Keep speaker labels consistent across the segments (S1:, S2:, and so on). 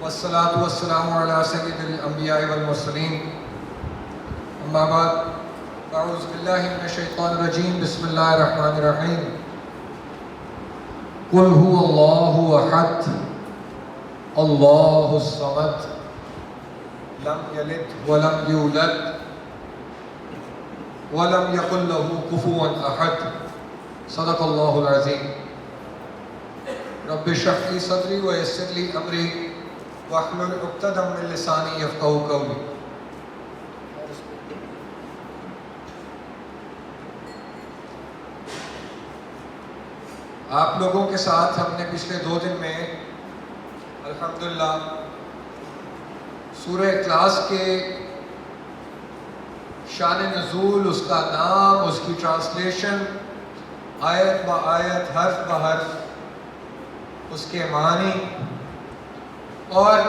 S1: والصلاة والسلام على سيد الأنبياء والمرسلين أما بعد أعوذ بالله من الشيطان الرجيم بسم الله الرحمن الرحيم قل هو الله أحد الله الصمد لم يلد ولم يولد ولم يكن له كفوا أحد صدق الله العظيم رب اشرح لي صدري ويسر لي أمري واحلل عقدة من لساني يفقهوا قولي. آپ لوگوں کے ساتھ ہم نے پچھلے 2 دن میں الحمدللہ سورہ اخلاص کے شان نزول، اس کا نام، اس کی ٹرانسلیشن، آیت با آیت، حرف با حرف، اس کے معنی اور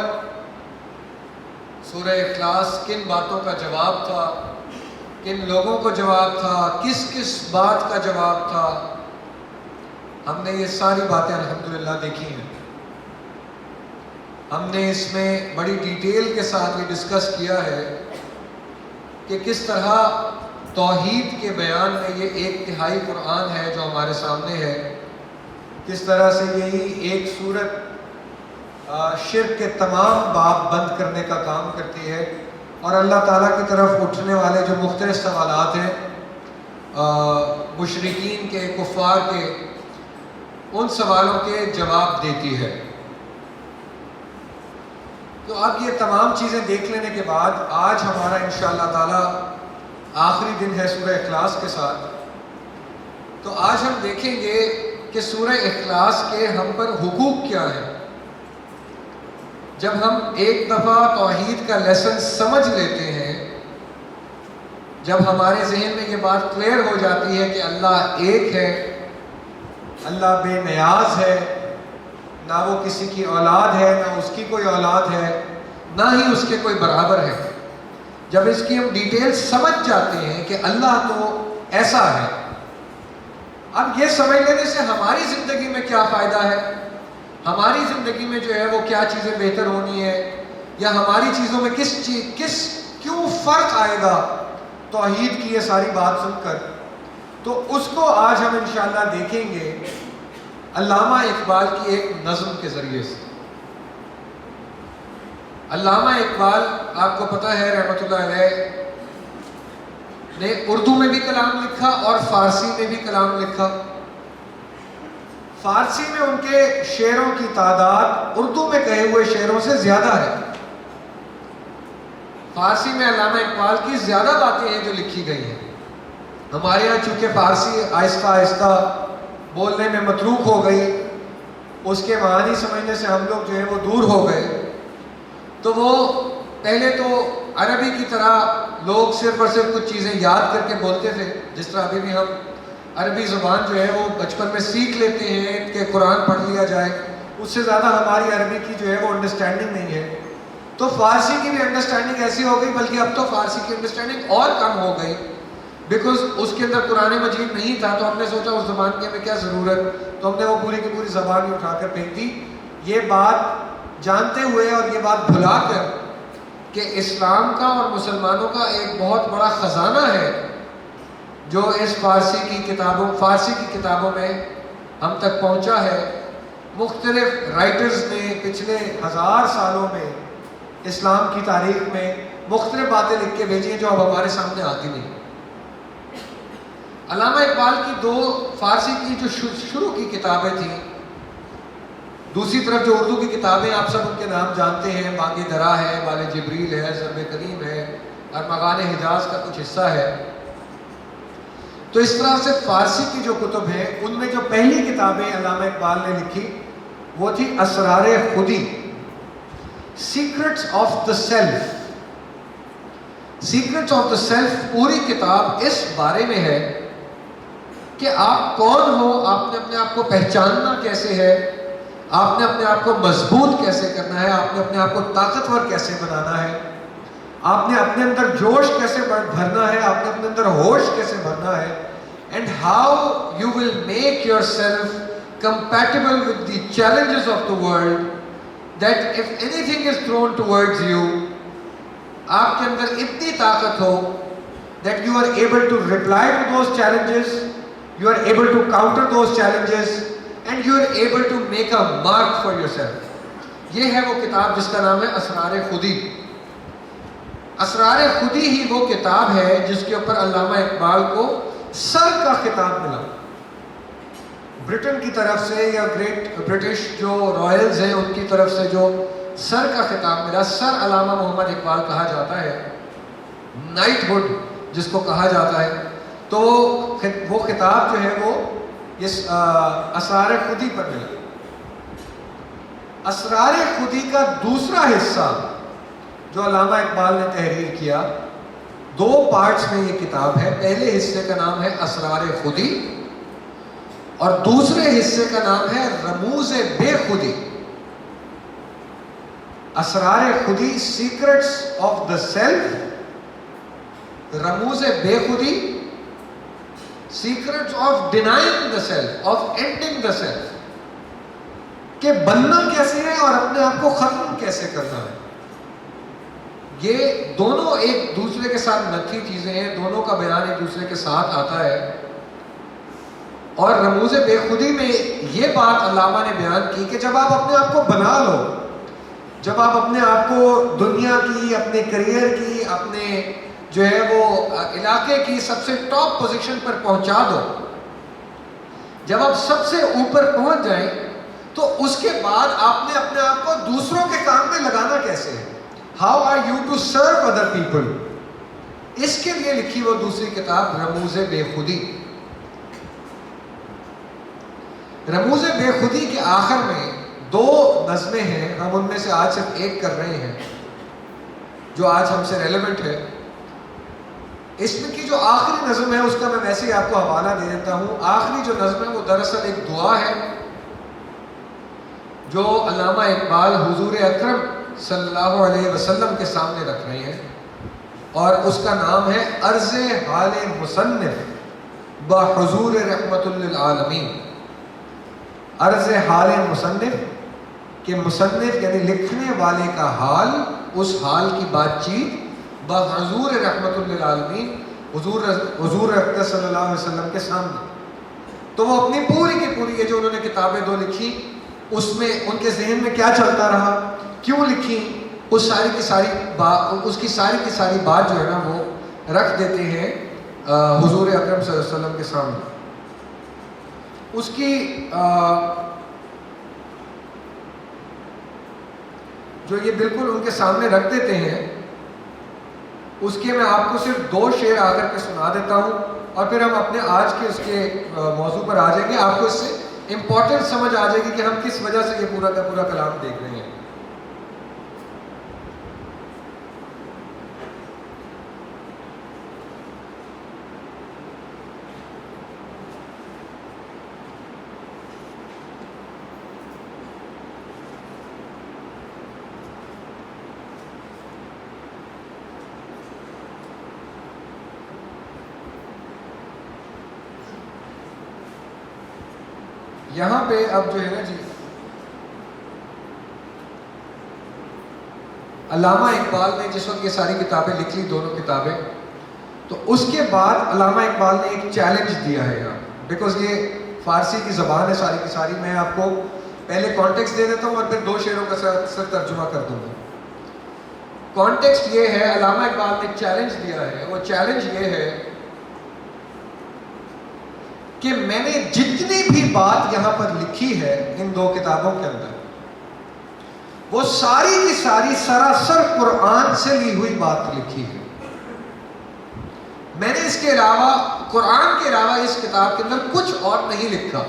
S1: سورہ اخلاص کن باتوں کا جواب تھا، کن لوگوں کو جواب تھا، کس کس بات کا جواب تھا، ہم نے یہ ساری باتیں الحمدللہ دیکھی ہیں. ہم نے اس میں بڑی ڈیٹیل کے ساتھ یہ ڈسکس کیا ہے کہ کس طرح توحید کے بیان میں یہ ایک تہائی قرآن ہے جو ہمارے سامنے ہے، کس طرح سے یہی ایک سورت شرک کے تمام باب بند کرنے کا کام کرتی ہے اور اللہ تعالیٰ کی طرف اٹھنے والے جو مختلف سوالات ہیں مشرکین کے، کفار کے، ان سوالوں کے جواب دیتی ہے. تو اب یہ تمام چیزیں دیکھ لینے کے بعد آج ہمارا انشاءاللہ تعالی آخری دن ہے سورہ اخلاص کے ساتھ. تو آج ہم دیکھیں گے کہ سورہ اخلاص کے ہم پر حقوق کیا ہیں. جب ہم ایک دفعہ توحید کا لیسن سمجھ لیتے ہیں، جب ہمارے ذہن میں یہ بات کلیئر ہو جاتی ہے کہ اللہ ایک ہے، اللہ بے نیاز ہے، نہ وہ کسی کی اولاد ہے، نہ اس کی کوئی اولاد ہے، نہ ہی اس کے کوئی برابر ہے، جب اس کی ہم ڈیٹیل سمجھ جاتے ہیں کہ اللہ تو ایسا ہے، اب یہ سمجھ لینے سے ہماری زندگی میں کیا فائدہ ہے، ہماری زندگی میں جو ہے وہ کیا چیزیں بہتر ہونی ہے، یا ہماری چیزوں میں کیوں فرق آئے گا توحید کی یہ ساری بات سن کر، تو اس کو آج ہم انشاءاللہ دیکھیں گے علامہ اقبال کی ایک نظم کے ذریعے سے. علامہ اقبال آپ کو پتہ ہے رحمۃ اللہ علیہ نے اردو میں بھی کلام لکھا اور فارسی میں بھی کلام لکھا. فارسی میں ان کے شعروں کی تعداد اردو میں کہے ہوئے شعروں سے زیادہ ہے. فارسی میں علامہ اقبال کی زیادہ باتیں ہیں جو لکھی گئی ہیں. ہمارے یہاں چونکہ فارسی آہستہ آہستہ بولنے میں متروک ہو گئی، اس کے معنی سمجھنے سے ہم لوگ جو ہے وہ دور ہو گئے، تو وہ پہلے تو عربی کی طرح لوگ صرف اور صرف کچھ چیزیں یاد کر کے بولتے تھے، جس طرح ابھی بھی ہم عربی زبان جو ہے وہ بچپن میں سیکھ لیتے ہیں کہ قرآن پڑھ لیا جائے، اس سے زیادہ ہماری عربی کی جو ہے وہ انڈرسٹینڈنگ نہیں ہے. تو فارسی کی بھی انڈرسٹینڈنگ ایسی ہو گئی، بلکہ اب تو فارسی کی انڈرسٹینڈنگ اور کم ہو گئی، بیکاز اس کے اندر قرآن مجید نہیں تھا. تو ہم نے سوچا اس زبان کی ہمیں کیا ضرورت، تو ہم نے وہ پوری کی پوری زبان ہی اٹھا کر پھینک دی، یہ بات جانتے ہوئے اور یہ بات بھلا کر کہ اسلام کا اور مسلمانوں کا ایک بہت بڑا خزانہ ہے جو اس فارسی کی کتابوں میں ہم تک پہنچا ہے. مختلف رائٹرز نے پچھلے 1000 سالوں میں اسلام کی تاریخ میں مختلف باتیں لکھ کے بھیجی ہیں جو اب ہمارے سامنے آتی نہیں. علامہ اقبال کی 2 فارسی کی جو شروع کی کتابیں تھیں، دوسری طرف جو اردو کی کتابیں آپ سب ان کے نام جانتے ہیں، بانگ درا ہے، بال جبریل ہے، ضرب کریم ہے، ارمغان حجاز کا کچھ حصہ ہے. تو اس طرح سے فارسی کی جو کتب ہیں ان میں جو پہلی کتابیں علامہ اقبال نے لکھی وہ تھی اسرار خودی، secrets of the self. Secrets of the self پوری کتاب اس بارے میں ہے کہ آپ کون ہو، آپ نے اپنے آپ کو پہچاننا کیسے ہے، آپ نے اپنے آپ کو مضبوط کیسے کرنا ہے، آپ نے اپنے آپ کو طاقتور کیسے بنانا ہے، آپ نے اپنے اندر جوش کیسے بھرنا ہے، آپ نے اپنے اندر ہوش کیسے بھرنا ہے، and how you will make your self compatible with the challenges of the world that if anything is thrown towards you, آپ کے اندر اتنی طاقت ہو that you are able to reply to those challenges, you are able to counter those challenges, and you are able to make a mark for yourself. یہ ہے وہ کتاب جس کا نام ہے اسرار خودی. اسرار خودی ہی وہ کتاب ہے جس کے اوپر علامہ اقبال کو سر کا خطاب ملا. برٹن کی طرف سے یا گریٹ برٹش جو رائلز ہیں ان کی طرف سے جو سر کا خطاب ملا. سر علامہ محمد اقبال کہا جاتا ہے, نائٹ ہوڈ جس کو کہا جاتا ہے. تو وہ خطاب جو ہے وہ اس اسرار خودی پر ملا. اسرار خودی کا دوسرا حصہ جو علامہ اقبال نے تحریر کیا, 2 پارٹس میں یہ کتاب ہے. پہلے حصے کا نام ہے اسرار خودی اور دوسرے حصے کا نام ہے رموز بے خودی. اسرار خودی, سیکرٹس آف دا سیلف. رموز بے خودی, secrets of denying the self, of ending the self. کہ بننا کیسے ہے اور اپنے آپ کو ختم کیسے کرنا ہے. یہ دونوں ایک دوسرے کے ساتھ نکھی چیزیں ہیں, دونوں کا بیان ایک دوسرے کے ساتھ آتا ہے. اور رموز بے خودی میں یہ بات علامہ نے بیان کی کہ جب آپ اپنے آپ کو بنا لو, جب آپ اپنے آپ کو دنیا کی, اپنے کریئر کی, اپنے جو ہے وہ علاقے کی سب سے ٹاپ پوزیشن پر پہنچا دو, جب آپ سب سے اوپر پہنچ جائیں تو اس کے بعد آپ نے اپنے آپ کو دوسروں کے کام میں لگانا کیسے ہے. How are you to serve other people. اس کے لیے لکھی وہ دوسری کتاب رموز بے خودی. رموز بے خودی کے آخر میں 2 نظمیں ہیں, ہم ان میں سے آج صرف ایک کر رہے ہیں جو آج ہم سے ریلیونٹ ہے. اس میں کی جو آخری نظم ہے اس کا میں ویسے ہی آپ کو حوالہ دے دیتا ہوں. آخری جو نظم ہے وہ دراصل ایک دعا ہے جو علامہ اقبال حضور اکرم صلی اللہ علیہ وسلم کے سامنے رکھ رہے ہیں, اور اس کا نام ہے عرض حال مصنف بحضور رحمت للعالمین. عرض حال مصنف کہ مصنف یعنی لکھنے والے کا حال, اس حال کی بات چیت بحضور رحمت للعالمین, حضور اکرم صلی اللہ علیہ وسلم کے سامنے. تو وہ اپنی پوری کی پوری یہ جو انہوں نے کتابیں 2 لکھی اس میں ان کے ذہن میں کیا چلتا رہا, کیوں لکھی, اس ساری کی ساری بات, اس کی ساری کی ساری بات جو ہے نا وہ رکھ دیتے ہیں حضور اکرم صلی اللہ علیہ وسلم کے سامنے. اس کی جو یہ بالکل ان کے سامنے رکھ دیتے ہیں, اس کے میں آپ کو صرف 2 شعر آ کر کے سنا دیتا ہوں اور پھر ہم اپنے آج کے اس کے موضوع پر آ جائیں گے. آپ کو اس سے امپورٹنٹ سمجھ آ جائے گی کہ ہم کس وجہ سے یہ پورا کا پورا کلام دیکھ رہے ہیں. یہاں پہ اب جو ہے نا جی, علامہ اقبال نے جس وقت یہ ساری کتابیں لکھ لی, دونوں کتابیں, تو اس کے بعد علامہ اقبال نے ایک چیلنج دیا ہے یہاں, بیکاز یہ فارسی کی زبان ہے ساری کی ساری. میں آپ کو پہلے کانٹیکسٹ دے دیتا ہوں اور پھر 2 شعروں کا سر ترجمہ کر دوں گا. کانٹیکسٹ یہ ہے, علامہ اقبال نے چیلنج دیا ہے, وہ چیلنج یہ ہے کہ میں نے جتنی بھی بات یہاں پر لکھی ہے ان 2 کتابوں کے اندر, وہ ساری کی ساری سراسر قرآن سے لی ہوئی بات لکھی ہے. میں نے اس کے علاوہ, قرآن کے علاوہ اس کتاب کے اندر کچھ اور نہیں لکھا.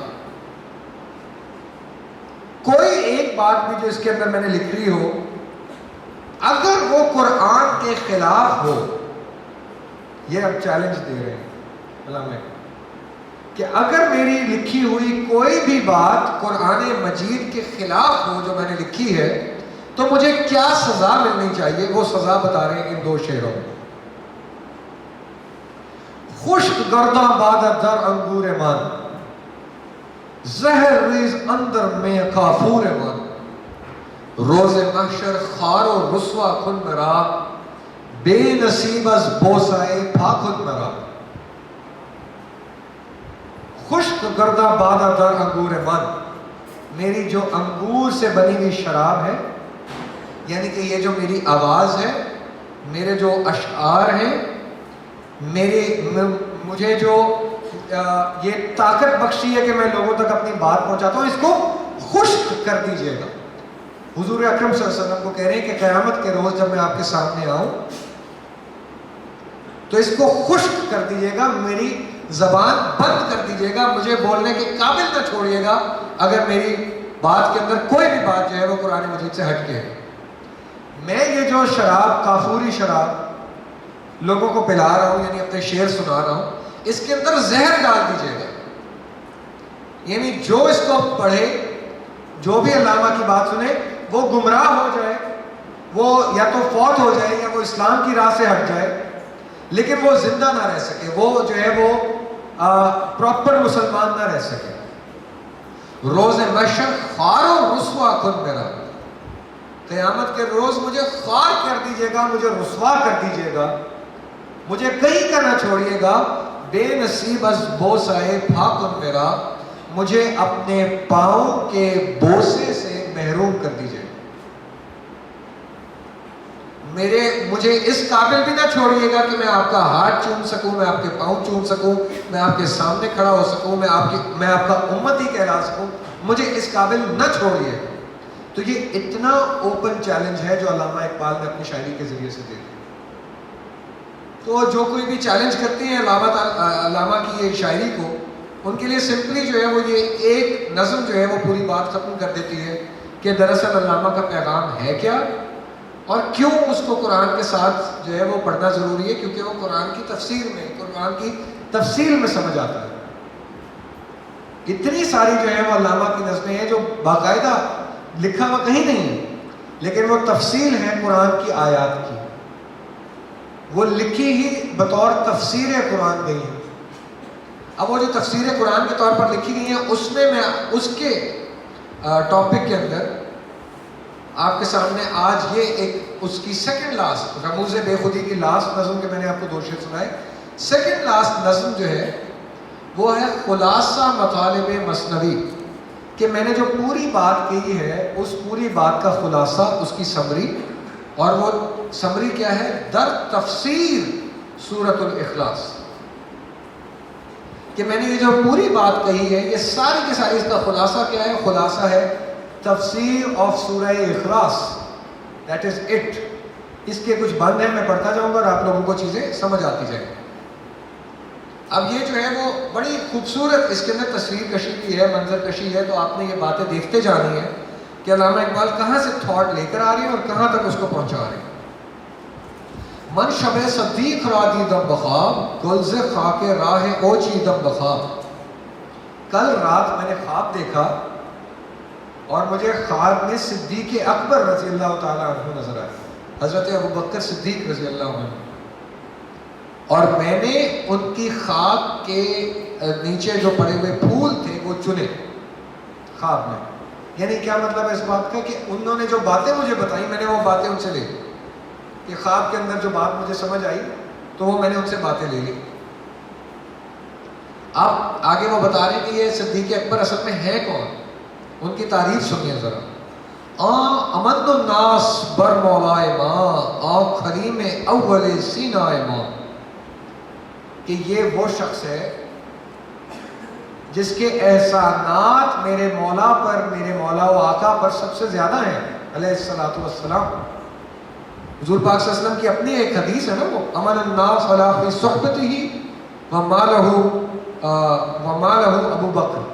S1: کوئی ایک بات بھی جو اس کے اندر میں نے لکھی ہو, اگر وہ قرآن کے خلاف ہو, یہ اب چیلنج دے رہے ہیں علامہ کہ اگر میری لکھی ہوئی کوئی بھی بات قرآن مجید کے خلاف ہو جو میں نے لکھی ہے, تو مجھے کیا سزا ملنی چاہیے, وہ سزا بتا رہے ہیں ان 2 شعروں میں. خشک گرداں باد در انگور من, زہر ریز اندر میں کافور من, روز محشر خار و رسوا کن مرا، بے نصیب از بوسائے پا کن مرا، خشک گردہ بادہ در انگور من، میری جو انگور سے بنی ہوئی شراب ہے، یعنی کہ یہ جو میری آواز ہے، میرے جو اشعار ہیں، مجھے جو یہ طاقت بخشی ہے کہ میں لوگوں تک اپنی بات پہنچاتا ہوں، اس کو خشک کر دیجئے گا۔ حضور اکرم صلی اللہ علیہ وسلم کو کہہ رہے ہیں کہ قیامت کے روز جب میں آپ کے سامنے آؤں تو اس کو خشک کر دیجئے گا، میری زبان بند کر دیجئے گا، مجھے بولنے کے قابل نہ چھوڑیے گا اگر میری بات کے اندر کوئی بھی بات جو ہے وہ قرآن مجید سے ہٹ کے ہے۔ میں یہ جو شراب، کافوری شراب لوگوں کو پلا رہا ہوں، یعنی اپنے شعر سنا رہا ہوں، اس کے اندر زہر ڈال دیجئے گا، یعنی جو اس کو پڑھے، جو بھی علامہ کی بات سنے، وہ گمراہ ہو جائے، وہ یا تو فوت ہو جائے یا وہ اسلام کی راہ سے ہٹ جائے، لیکن وہ زندہ نہ رہ سکے، وہ جو ہے وہ پراپر مسلمان نہ رہ سکے۔ روز محشر خوار و رسوا کن میرا، قیامت کے روز مجھے خوار کر دیجئے گا، مجھے رسوا کر دیجئے گا، مجھے کہیں کا نہ چھوڑیے گا، بے نصیب از بوسائے پا کن میرا، مجھے اپنے پاؤں کے بوسے سے محروم کر دیجئے، مجھے اس قابل بھی نہ چھوڑیے گا کہ میں آپ کا ہاتھ چوم سکوں، میں آپ کے پاؤں چوم سکوں، میں آپ کے سامنے کھڑا ہو سکوں، میں آپ کا امتی کہلا سکوں، مجھے اس قابل نہ چھوڑیے۔ تو یہ اتنا اوپن چیلنج ہے جو علامہ اقبال نے اپنی شاعری کے ذریعے سے دے دیا۔ تو جو کوئی بھی چیلنج کرتے ہیں علامہ کی یہ شاعری کو، ان کے لیے سمپلی جو ہے وہ یہ ایک نظم جو ہے وہ پوری بات ختم کر دیتی ہے کہ دراصل علامہ کا پیغام ہے کیا، اور کیوں اس کو قرآن کے ساتھ جو ہے وہ پڑھنا ضروری ہے، کیونکہ وہ قرآن کی تفسیر میں سمجھ آتا ہے۔ اتنی ساری جو ہے وہ علامہ کی نظمیں ہیں جو باقاعدہ لکھا ہوا کہیں نہیں ہے، لیکن وہ تفصیل ہے قرآن کی آیات کی، وہ لکھی ہی بطور تفسیر قرآن گئی ہے۔ اب وہ جو تفسیر قرآن کے طور پر لکھی گئی ہیں، اس میں اس کے ٹاپک کے اندر آپ کے سامنے آج یہ ایک اس کی سیکنڈ لاسٹ، رموز بے خودی کی لاسٹ نظم کے میں نے آپ کو 2 شعر سنائے، سیکنڈ لاسٹ نظم جو ہے وہ ہے خلاصہ مطالب مثنوی، کہ میں نے جو پوری بات کی ہے اس پوری بات کا خلاصہ، اس کی سمری، اور وہ سمری کیا ہے؟ در تفسیر سورۃ الاخلاص، کہ میں نے یہ جو پوری بات کہی ہے یہ ساری کی ساری، اس کا خلاصہ کیا ہے؟ خلاصہ ہے تفسیر آف سورہ اخلاص، دیٹ از اٹ۔ اس کے کچھ بند ہیں، میں پڑھتا جاؤں گا اور آپ لوگوں کو چیزیں سمجھ آتی جائیں۔ اب یہ جو ہے وہ بڑی خوبصورت، اس کے اندر تصویر کشی کی ہے، منظر کشی ہے، تو آپ نے یہ باتیں دیکھتے جانی ہے کہ علامہ اقبال کہاں سے تھاٹ لے کر آ رہے ہیں اور کہاں تک اس کو پہنچا رہے ہیں۔ من شب صدیق را دیدم بخواب، گلز خاک راہ اوچی دم بخواب، کل رات میں نے خواب دیکھا اور مجھے خواب میں صدیق اکبر رضی اللہ تعالیٰ عنہ نظر آئے، حضرت ابوبکر صدیق رضی اللہ عنہ، اور میں نے ان کی خاک کے نیچے جو پڑے ہوئے پھول تھے وہ چنے خواب میں۔ یعنی کیا مطلب ہے اس بات کا؟ کہ انہوں نے جو باتیں مجھے بتائیں میں نے وہ باتیں ان سے لے لی، کہ خواب کے اندر جو بات مجھے سمجھ آئی تو وہ میں نے ان سے باتیں لے لی۔ آپ آگے وہ بتا رہے ہیں کہ یہ صدیق اکبر اصل میں ہے کون، ان کی تعریف سنیے ذرا۔ امن الناس بر مولائے ماں، کریم اول سینہ ماں، کہ یہ وہ شخص ہے جس کے احسانات میرے مولا پر، میرے مولا و آقا پر سب سے زیادہ ہیں علیہ الصلوۃ والسلام۔ حضور پاک صلی اللہ علیہ وسلم کی اپنی ایک حدیث ہے نا، وہ امن الناس علی فی صحبتہ وما لہ ابو بکر،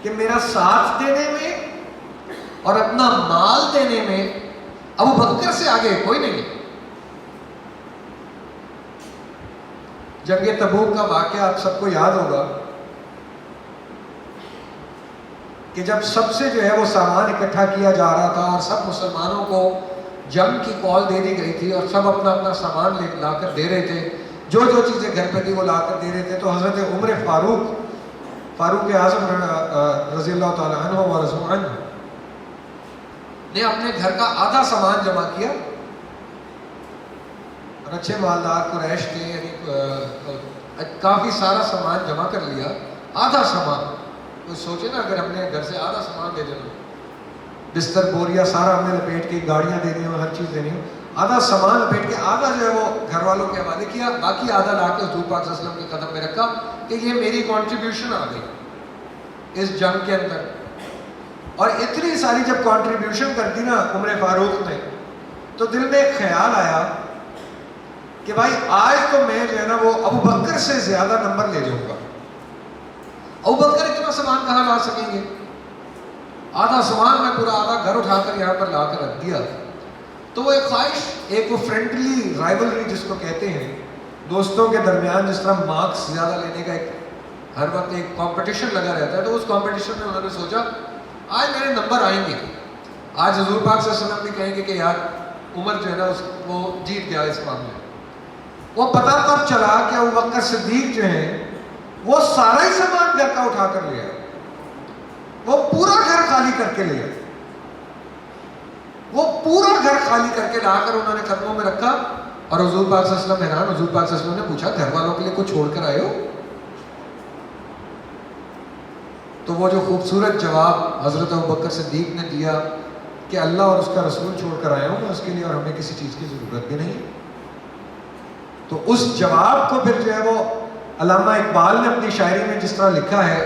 S1: کہ میرا ساتھ دینے میں اور اپنا مال دینے میں ابو بکر سے آگے کوئی نہیں۔ جنگ تبوک کا واقعہ آپ سب کو یاد ہوگا کہ جب سب سے جو ہے وہ سامان اکٹھا کیا جا رہا تھا اور سب مسلمانوں کو جنگ کی کال دے دی گئی تھی اور سب اپنا اپنا سامان لا کر دے رہے تھے، جو جو چیزیں گھر پہ تھی وہ لا کر دے رہے تھے، تو حضرت عمر فاروق اعظم رضی اللہ تعالیٰ عنہ و رضوا عنہ، نے اپنے گھر کا آدھا سامان جمع کیا، اور اچھے مالدار قریش تھے، یعنی کافی سارا سامان جمع کر لیا، آدھا سامان. کوئی سوچے نا اگر اپنے گھر سے آدھا سامان دے دینا، بستر بوریا سارا ہم نے لپیٹ کے، گاڑیاں دینی ہو، ہر چیز دینی ہو، آدھا سامان لپیٹ کے آدھا جو ہے وہ گھر والوں کے حوالے کیا، باقی آدھا لا کے حضور پاک صلی اللہ علیہ وسلم کے قدم میں رکھا کہ یہ میری کنٹریبیوشن آ گئی اس جنگ کے اندر. اور اتنی ساری جب کنٹریبیوشن کر دی نا عمر فاروق نے، تو دل میں ایک خیال آیا کہ بھائی آج تو میں جو ہے نا وہ ابو بکر سے زیادہ نمبر لے جاؤں گا. ابو بکر اتنا سامان کہاں لا سکیں گے؟ آدھا سامان میں پورا آدھا گھر اٹھا کر یہاں پر لا کر رکھ دیا. تو وہ ایک خواہش، ایک وہ فرینڈلی رائولری جس کو کہتے ہیں، دوستوں کے درمیان جس طرح مارکس زیادہ لینے کا ایک ہر وقت ایک کمپٹیشن لگا رہتا ہے، تو اس کمپٹیشن میں انہوں نے سوچا آج میرے نمبر آئیں گے، آج حضور پاک صلی اللہ علیہ وسلم بھی کہیں گے کہ یار عمر جو ہے نا وہ جیت گیا اس معاملے میں. وہ پتہ تب چلا کہ ابو بکر صدیق جو ہیں وہ سارا ہی سامان گھر کا اٹھا کر لیا، وہ پورا گھر خالی کر کے لیا، وہ پورا گھر خالی کر کے لا کر انہوں نے قدموں میں رکھا. اور حضور پاک صلی اللہ علیہ وسلم حیران، حضور پاک صلی اللہ علیہ وسلم نے پوچھا گھر والوں کے لیے کچھ چھوڑ کر آئے ہو؟ تو وہ جو خوبصورت جواب حضرت ابوبکر صدیق نے دیا کہ اللہ اور اس کا رسول چھوڑ کر آیا ہوں میں اس کے لیے، اور ہمیں کسی چیز کی ضرورت بھی نہیں. تو اس جواب کو پھر جو ہے وہ علامہ اقبال نے اپنی شاعری میں جس طرح لکھا ہے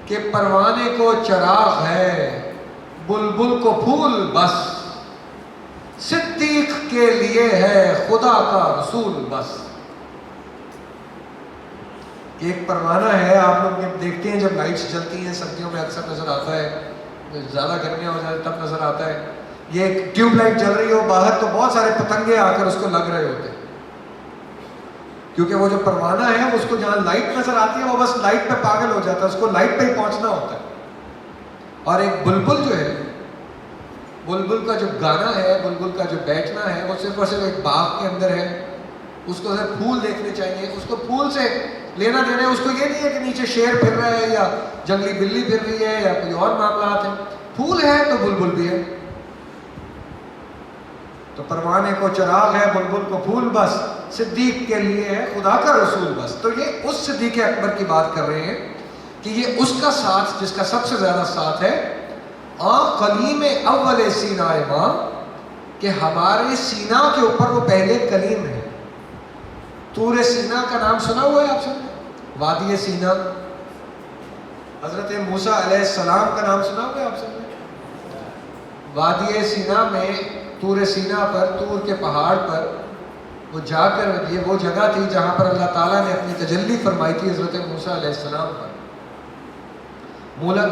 S1: کہ پروانے کو چراغ ہے بلبل کو پھول بس، صدیق کے لیے ہے خدا کا رسول بس. کہ ایک پروانہ ہے، آپ لوگ دیکھتے ہیں جب لائٹس جلتی ہیں سردیوں میں اکثر نظر آتا ہے، زیادہ گرمیاں ہو جائے تب نظر آتا ہے، یہ ایک ٹیوب لائٹ جل رہی ہو باہر تو بہت سارے پتنگے آ کر اس کو لگ رہے ہوتے ہیں، کیونکہ وہ جو پروانہ ہے اس کو جہاں لائٹ نظر آتی ہے وہ بس لائٹ پہ پاگل ہو جاتا ہے، اس کو لائٹ پہ ہی پہنچنا ہوتا ہے. اور ایک بلبل جو ہے، بلبل کا جو گانا ہے، بلبل کا جو بیٹھنا ہے، وہ صرف اور صرف ایک باغ کے اندر ہے. اس کو صرف پھول دیکھنے چاہیے، اس کو پھول سے لینا دینا ہے، اس کو یہ نہیں ہے کہ نیچے شیر پھر رہا ہے یا جنگلی بلی پھر رہی ہے یا کوئی اور معاملات ہیں. پھول ہے تو بلبل بھی ہے. تو پروانے کو چراغ ہے بلبل کو پھول بس، صدیق کے لیے ہے خدا کا رسول بس. تو یہ اس صدیق اکبر کی بات کر رہے ہیں کہ یہ اس کا ساتھ جس کا سب سے زیادہ ساتھ ہے. کلیم اول سینہ ماں، کہ ہمارے سینہ کے اوپر وہ پہلے کلیم ہے. طور سینہ کا نام سنا ہوا ہے آپ سب نے؟ وادی سینہ. حضرت موسیٰ علیہ السلام کا نام سنا ہوا ہے آپ سب نے؟ وادی سینہ میں طور سینہ پر، طور کے پہاڑ پر وہ جا کر، یہ وہ جگہ تھی جہاں پر اللہ تعالیٰ نے اپنی تجلی فرمائی تھی حضرت موسیٰ علیہ السلام پر.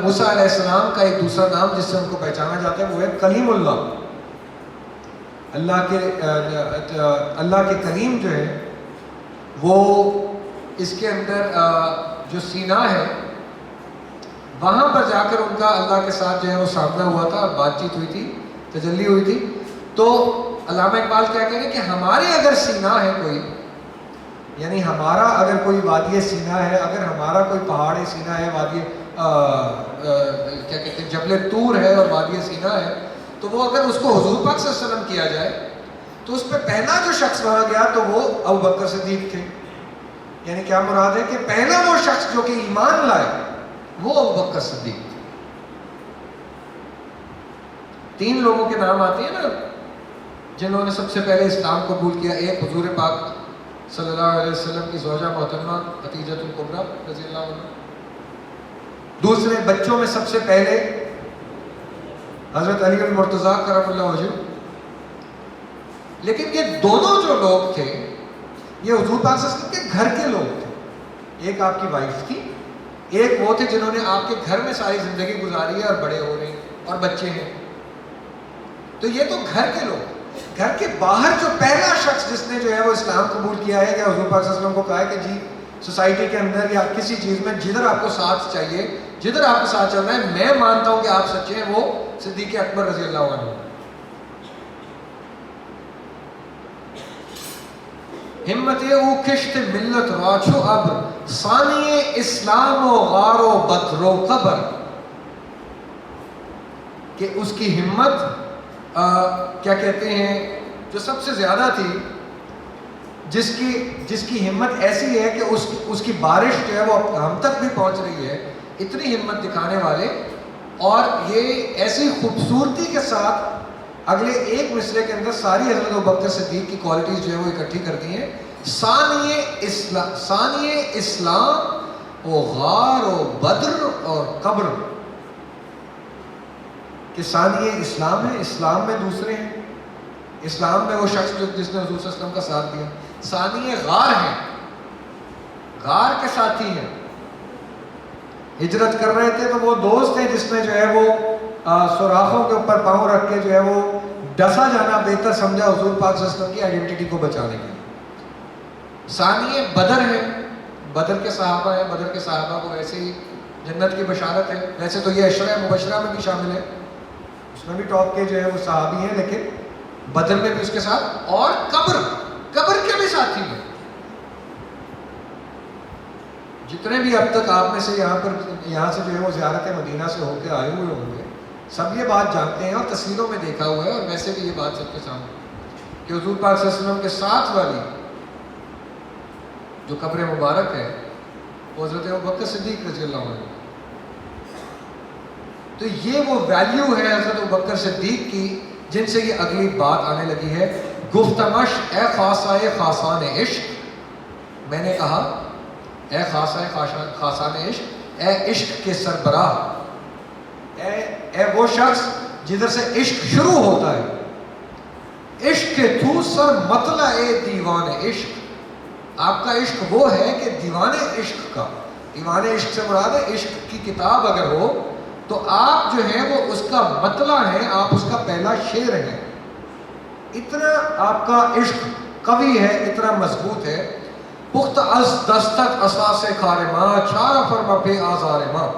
S1: موسیٰ علیہ السلام کا ایک دوسرا نام جس سے ان کو پہچانا جاتا ہے وہ ہے کلیم اللہ. اللہ کے کلیم جو ہے وہ اس کے اندر جو سینہ ہے وہاں پر جا کر ان کا اللہ کے ساتھ جو ہے وہ سامنا ہوا تھا، بات چیت ہوئی تھی، تجلی ہوئی تھی. تو علامہ اقبال کیا کہہ رہے ہیں کہ ہمارے اگر سینہ ہے کوئی، یعنی ہمارا اگر کوئی وادی سینہ ہے، اگر ہمارا کوئی پہاڑ سینہ ہے، وادی کیا کہتے ہیں جبل طور ہے اور وادی سینہ ہے، تو وہ اگر اس کو حضور پاک صلی اللہ علیہ وسلم کیا جائے تو اس پہ پہلا جو شخص وہاں گیا تو وہ ابو بکر صدیق تھے. یعنی کیا مراد ہے کہ پہلا وہ شخص جو کہ ایمان لائے وہ ابو بکر صدیق تھے. 3 لوگوں کے نام آتے ہیں نا جنہوں نے سب سے پہلے اسلام قبول کیا. ایک حضور پاک صلی اللہ علیہ وسلم کی زوجہ محترمہ خدیجہ الکبریٰ رضی اللہ عنہ. دوسرے بچوں میں سب سے پہلے حضرت علی المرتضیٰ کرم اللہ وجہہ. لیکن یہ دونوں جو لوگ تھے یہ حضور پاک صلی اللہ علیہ وسلم کے گھر کے لوگ تھے. ایک آپ کی وائف تھی، ایک وہ تھے جنہوں نے آپ کے گھر میں ساری زندگی گزاری ہے اور بڑے ہو رہے ہیں اور بچے ہیں. تو یہ تو گھر کے لوگ. گھر کے باہر جو پہلا شخص جس نے جو ہے وہ اسلام قبول کیا ہے یا حضور پاک صلی اللہ علیہ وسلم کو کہا ہے کہ جی سوسائٹی کے اندر یا کسی چیز میں جدھر آپ کو ساتھ چاہیے، جدھر آپ کو ساتھ چلنا ہے، میں مانتا ہوں کہ آپ سچے ہیں، وہ صدیق اکبر رضی اللہ عنہ. ہمت او کشت ملت راچو اب، ثانی اسلام و غار و بدر و قبر. کہ اس کی ہمت کیا کہتے ہیں جو سب سے زیادہ تھی، جس کی ہمت ایسی ہے کہ اس کی بارش جو ہے وہ ہم تک بھی پہنچ رہی ہے، اتنی ہمت دکھانے والے، اور یہ ایسی خوبصورتی کے ساتھ اگلے ایک مصرے کے اندر ساری حضرت ابوبکر صدیق کی کوالٹیز جو ہے وہ اکٹھی کر دی ہیں. ثانی اسلام و غار و بدر اور قبر، کہ ثانی اسلام ہے، اسلام میں دوسرے ہیں، اسلام میں وہ شخص جس نے حضور صلی اللہ علیہ وسلم کا ساتھ دیا. ثانی غار ہیں، غار کے ساتھی ہیں، ہجرت کر رہے تھے تو وہ دوست ہیں جس نے جو ہے وہ سوراخوں کے اوپر پاؤں رکھ کے جو ہے وہ ڈسا جانا بہتر سمجھا حضور پاک صلی اللہ علیہ وسلم کی آئیڈینٹی کو بچانے کے لیے. ثانی بدر ہے، بدر کے صحابہ ہیں، بدر کے صحابہ کو ویسے ہی جنت کی بشارت ہے. ویسے تو یہ عشرہ مبشرہ میں بھی شامل ہے، اس میں بھی ٹاپ کے جو ہے وہ صحابی ہیں، لیکن بدر میں بھی اس کے ساتھ، اور قبر کے بھی ساتھی ہیں. جتنے بھی اب تک آپ میں سے یہاں سے جو ہے وہ زیارت مدینہ سے ہو کے آئے ہوئے ہوں گے، سب یہ بات جانتے ہیں اور تصویروں میں دیکھا ہوا ہے، اور ویسے بھی یہ بات سب کے سامنے کہ حضور پاک صلی اللہ علیہ وسلم کے ساتھ والی جو قبر مبارک ہے وہ حضرت ابوبکر صدیق رضی اللہ عنہ. تو یہ وہ ویلیو ہے حضرت ابوبکر صدیق کی جن سے یہ اگلی بات آنے لگی ہے. گفتمش اے خاصائے خاصان عشق، میں نے کہا اے خاصائے خاصان عشق، اے عشق کے سربراہ، اے وہ شخص جدھر سے عشق شروع ہوتا ہے. عشق کے تو سر مطلع دیوان عشق، آپ کا عشق وہ ہے کہ دیوان عشق کا، دیوان عشق سے مراد ہے عشق کی کتاب اگر ہو تو آپ جو ہے وہ اس کا مطلع ہے، آپ اس کا پہلا شعر ہیں. اتنا آپ کا عشق قوی ہے، اتنا مضبوط ہے. پخت از دستت اساس کار ماں چارہ فرما پہ آزار ماں،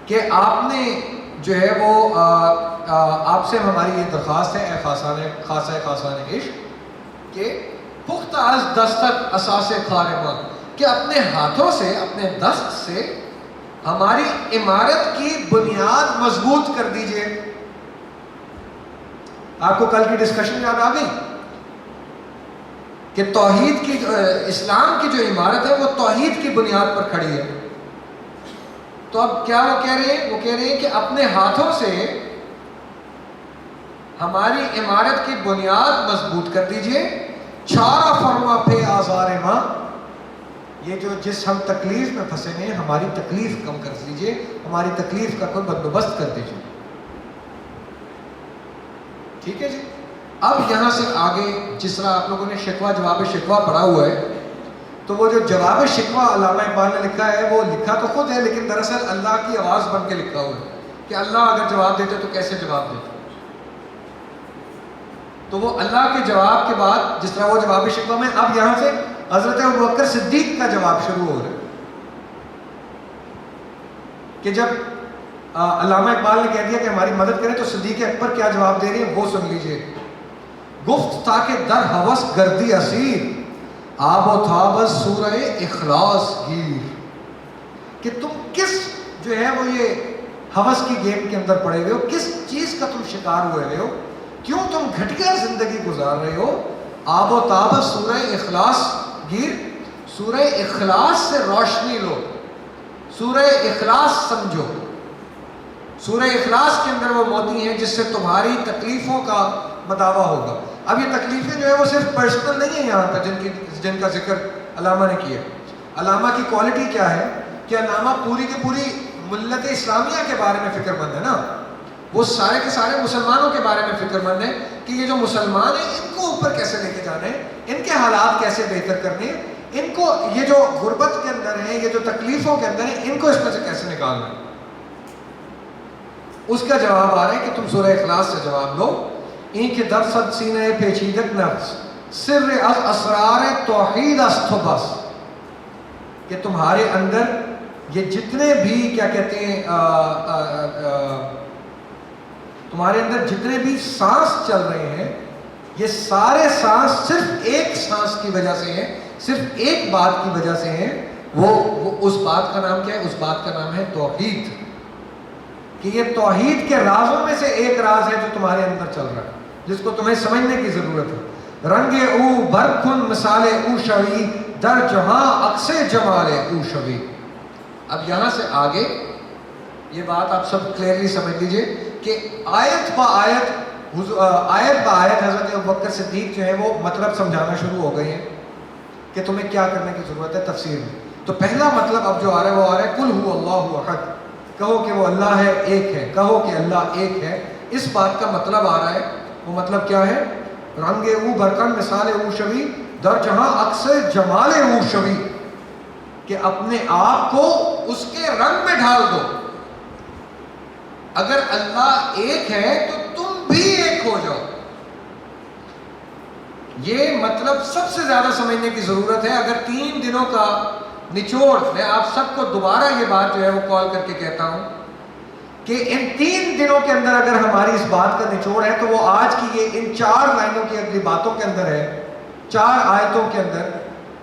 S1: کہ آپ نے جو ہے وہ آپ سے ہماری یہ درخواست ہے اے خاصان عشق کہ پخت از دستت اساس کار ماں، کہ اپنے ہاتھوں سے، اپنے دست سے ہماری عمارت کی بنیاد مضبوط کر دیجئے. آپ کو کل کی ڈسکشن یاد آ گئی کہ توحید کی، اسلام کی جو عمارت ہے وہ توحید کی بنیاد پر کھڑی ہے. تو اب کیا وہ کہہ رہے ہیں؟ وہ کہہ رہے ہیں کہ اپنے ہاتھوں سے ہماری عمارت کی بنیاد مضبوط کر دیجئے. چارہ فرما پہ آزار ماں، یہ جو جس ہم تکلیف میں پھنسے ہیں ہماری تکلیف کم کر دیجئے، ہماری تکلیف کا کوئی بندوبست کر دیجئے. ٹھیک ہے جی. اب یہاں سے آگے جس طرح آپ لوگوں نے شکوہ جواب شکوہ پڑھا ہوا ہے، تو وہ جو جواب شکوہ علامہ اقبال نے لکھا ہے وہ لکھا تو خود ہے، لیکن دراصل اللہ کی آواز بن کے لکھا ہوا ہے کہ اللہ اگر جواب دیتے تو کیسے جواب دیتے. تو وہ اللہ کے جواب کے بعد جس طرح وہ جواب شکوہ میں، اب یہاں سے حضرت ابوبکر صدیق کا جواب شروع ہو رہا ہے کہ جب علامہ اقبال نے کہہ دیا کہ ہماری مدد کریں تو صدیق اکبر کیا جواب دے رہے ہیں وہ سن لیجئے. گفت تاکہ در ہوس گردی اسیر، آب و تاب سورہ اخلاص گیر، کہ تم کس جو ہے وہ یہ ہوس کی گیم کے اندر پڑے ہوئے ہو، کس چیز کا تم شکار ہوئے ہو، کیوں تم گھٹیا زندگی گزار رہے ہو. آب و تاب سورہ اخلاص گیر، سورہ اخلاص سے روشنی لو، سورہ اخلاص سمجھو. سورہ اخلاص کے اندر وہ موتی ہیں جس سے تمہاری تکلیفوں کا مداوع ہوگا. اب یہ تکلیفیں جو ہے وہ صرف پرسنل نہیں ہیں یہاں پر جن کا ذکر علامہ نے کیا. علامہ کی کوالٹی کیا ہے کہ علامہ پوری کی پوری ملت اسلامیہ کے بارے میں فکر مند ہے نا، وہ سارے کے سارے مسلمانوں کے بارے میں فکر مند ہیں کہ یہ جو مسلمان ہیں ان کو اوپر کیسے لے کے جانے ہیں، ان کے حالات کیسے بہتر کرنے ہیں، ان کو یہ جو غربت کے اندر ہیں، یہ جو تکلیفوں کے اندر ہیں، ان کو اس میں سے کیسے نکالنا ہے. اس کا جواب آ رہا ہے کہ تم سورہ اخلاص سے جواب دو. این کے در صد سینہ پیچیدک نفس سر از اسرار توحید است و بس، کہ تمہارے اندر یہ جتنے بھی کیا کہتے ہیں تمہارے اندر جتنے بھی سانس چل رہے ہیں، یہ سارے سانس صرف ایک سانس کی وجہ سے ہیں، صرف ایک بات کی وجہ سے ہیں. وہ اس بات کا نام کیا ہے؟ اس بات کا نام ہے توحید. کہ یہ توحید کے رازوں میں سے ایک راز ہے جو تمہارے اندر چل رہا ہے، جس کو تمہیں سمجھنے کی ضرورت ہے۔ رنگ او برکن مثال او شوی در جہاں اکس جمال او شوی۔ اب یہاں سے آگے یہ بات آپ سب کلیئرلی سمجھ لیجئے کہ آیت با آیت حضرت ابوبکر صدیق جو ہے وہ مطلب سمجھانا شروع ہو گئے ہیں کہ تمہیں کیا کرنے کی ضرورت ہے تفسیر میں۔ تو پہلا مطلب اب جو آ رہا ہے وہ آ رہا ہے قل هو اللہ احد، کہو کہ وہ اللہ ہے، ایک ہے، کہو کہ اللہ ایک ہے۔ اس بات کا مطلب آ رہا ہے، وہ مطلب کیا ہے؟ رنگ او برکن مثال او شوی در جہاں اکثر جمال او شوی، کہ اپنے آپ کو اس کے رنگ میں ڈھال دو۔ اگر اللہ ایک ہے تو تم بھی ایک ہو جاؤ۔ یہ مطلب سب سے زیادہ سمجھنے کی ضرورت ہے۔ اگر 3 دنوں کا نچوڑ میں آپ سب کو دوبارہ یہ بات جو ہے وہ کال کر کے کہتا ہوں کہ ان 3 دنوں کے اندر اگر ہماری اس بات کا نچوڑ ہے تو وہ آج کی یہ ان 4 لائنوں کی اگلی باتوں کے اندر ہے، 4 آیتوں کے اندر،